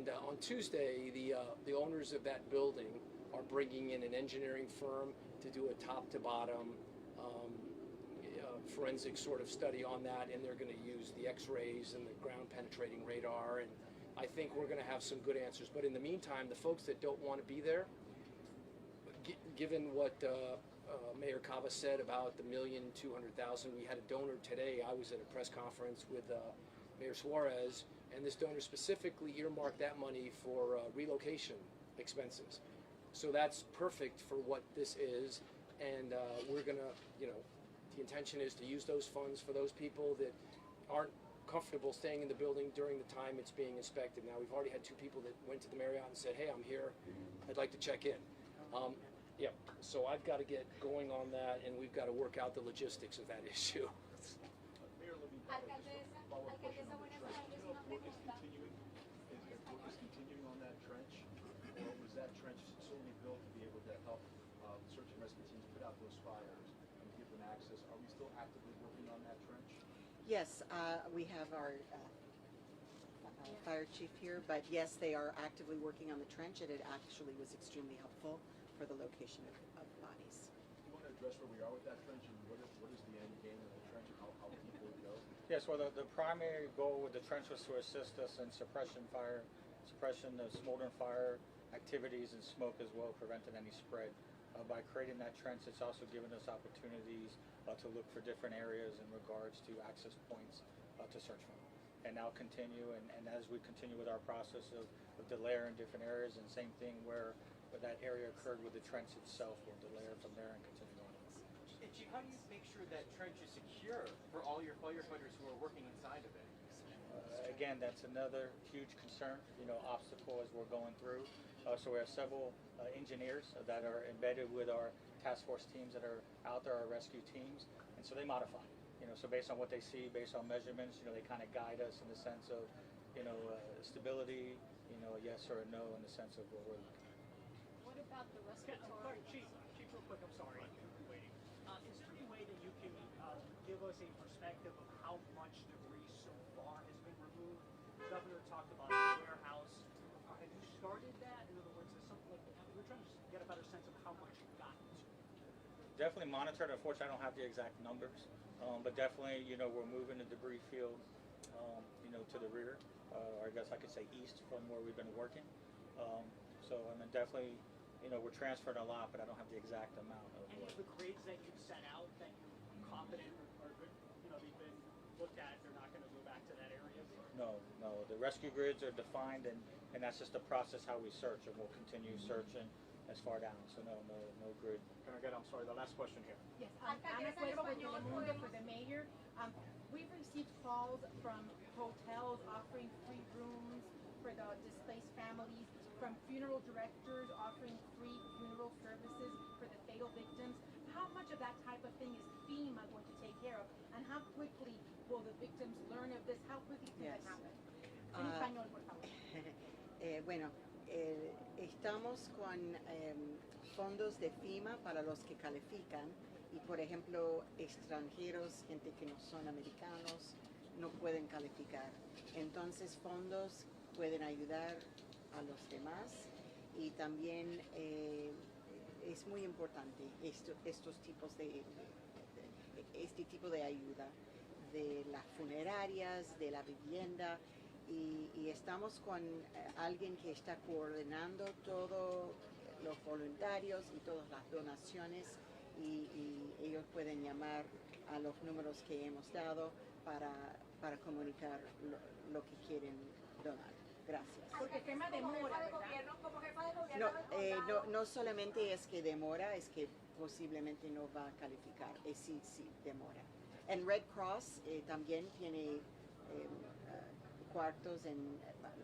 And on Tuesday, the owners of that building are bringing in an engineering firm to do a top-to-bottom forensic sort of study on that, and they're going to use the X-rays and the ground-penetrating radar, and I think we're going to have some good answers. But in the meantime, the folks that don't want to be there, given what Mayor Cava said about the $1,200,000, we had a donor today. I was at a press conference with Mayor Suarez, and this donor specifically earmarked that money for relocation expenses. So that's perfect for what this is, and we're gonna, the intention is to use those funds for those people that aren't comfortable staying in the building during the time it's being inspected. Now, we've already had 2 people that went to the Marriott and said, hey, I'm here, I'd like to check in. Yeah, so I've got to get going on that, and we've got to work out the logistics of that issue. Alcaldesa, buenas tardes. Una pregunta. Is continuing on that trench, or was that trench solely built to be able to help search and rescue teams put out those fires and give them access? Are we still actively working on that trench? Yes, we have our fire chief here, but yes, they are actively working on the trench, and it actually was extremely helpful for the location of bodies. Do you want to address where we are with that trench, and what is the end game of the trench, and how deep will it go? Yes, well, the primary goal with the trench was to assist us in suppression of smoldering fire activities and smoke as well, preventing any spread. By creating that trench, it's also given us opportunities to look for different areas in regards to access points to search from. And now continue, and as we continue with our process of delayer in different areas, and same thing where that area occurred with the trench itself, we'll delayer from there and continue on. And Chief, how do you make sure that trench is secure for all your firefighters who are working inside of it? Again, that's another huge concern, obstacle as we're going through. So we have several engineers that are embedded with our task force teams that are out there, our rescue teams, and so they modify. So based on what they see, based on measurements, they kind of guide us in the sense of, stability, a yes or a no in the sense of what we're looking at. What about the respiratory? Chief, real quick, I'm sorry. Waiting. Is there any way that you can give us a perspective of how much debris so far has been removed? The governor talked about the warehouse. Have you started that? In other words, is something like that? We're trying to get a better sense of how much you've gotten to. Definitely monitored. Unfortunately, I don't have the exact numbers, but definitely, we're moving the debris field, to the rear, or I guess I could say east from where we've been working. So, definitely, we're transferring a lot, but I don't have the exact amount of. Any of the grids that you've set out that you're confident are good, they've been looked at, they're not going to go back to that area? No. The rescue grids are defined, and that's just the process how we search, and we'll continue searching as far down. So no grid. Can I get, I'm sorry, the last question here. Yes, Ana Cuervo with Telemundo for the mayor. We've received calls from hotels offering free rooms for the displaced families, from funeral directors offering free funeral services for the fatal victims. How much of that type of thing is FEMA going to take care of? And how quickly will the victims learn of this? How quickly can that happen? En español, por favor. Bueno, estamos con fondos de FEMA para los que califican y, por ejemplo, extranjeros, gente que no son americanos, no pueden calificar. Entonces, fondos pueden ayudar a los demás y también es muy importante estos tipos este tipo de ayuda de las funerarias, de la vivienda, y estamos con alguien que está coordinando todos los voluntarios y todas las donaciones, y ellos pueden llamar a los números que hemos dado para comunicar lo que quieren donar. Gracias. Porque FEMA demora, ¿verdad? No solamente es que demora, es que posiblemente no va a calificar. Sí, demora. En Red Cross también tiene cuartos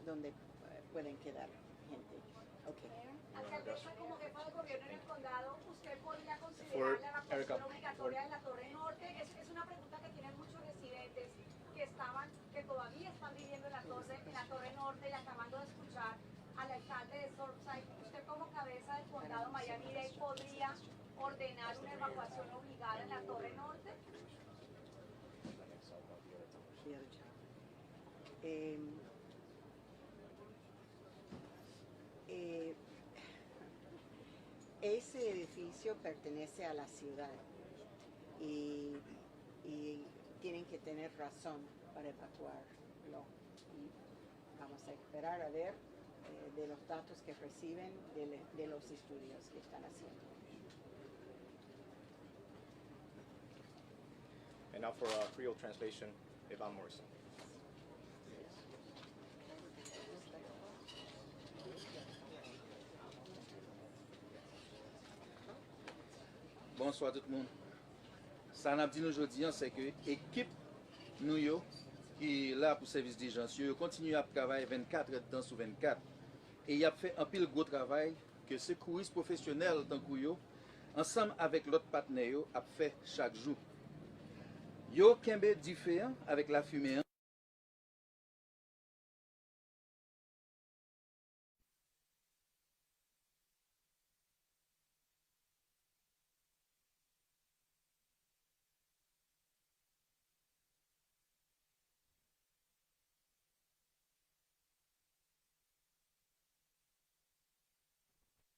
donde pueden quedar gente. Okay. Alcaldesa, como jefa de gobierno en el condado, ¿usted podría considerar la evacuación obligatoria de la Torre Norte? Es una pregunta que tienen muchos residentes que todavía están viviendo en la Torre Norte, y acabando de escuchar al alcalde de Surfside. ¿Usted como cabeza del condado Miami-Dade podría ordenar una evacuación obligada en la Torre Norte? ese edificio pertenece a la ciudad y tienen que tener razón para evacuarlo. Y vamos a esperar a ver de los datos que reciben de los estudios que están haciendo. And now for Creole translation, Evan Morrison. Bonsoir tout le monde. Ça n'a dit nous aujourd'hui, c'est que l'équipe nous yo, qui est là pour service d'urgence, continue à travailler 24 heures de temps sur 24. Et il a fait un pile gros travail que secouristes professionnels tant que yo, ensemble avec l'autre partenaire, a fait chaque jour. Yo kembe différent avec la fumée.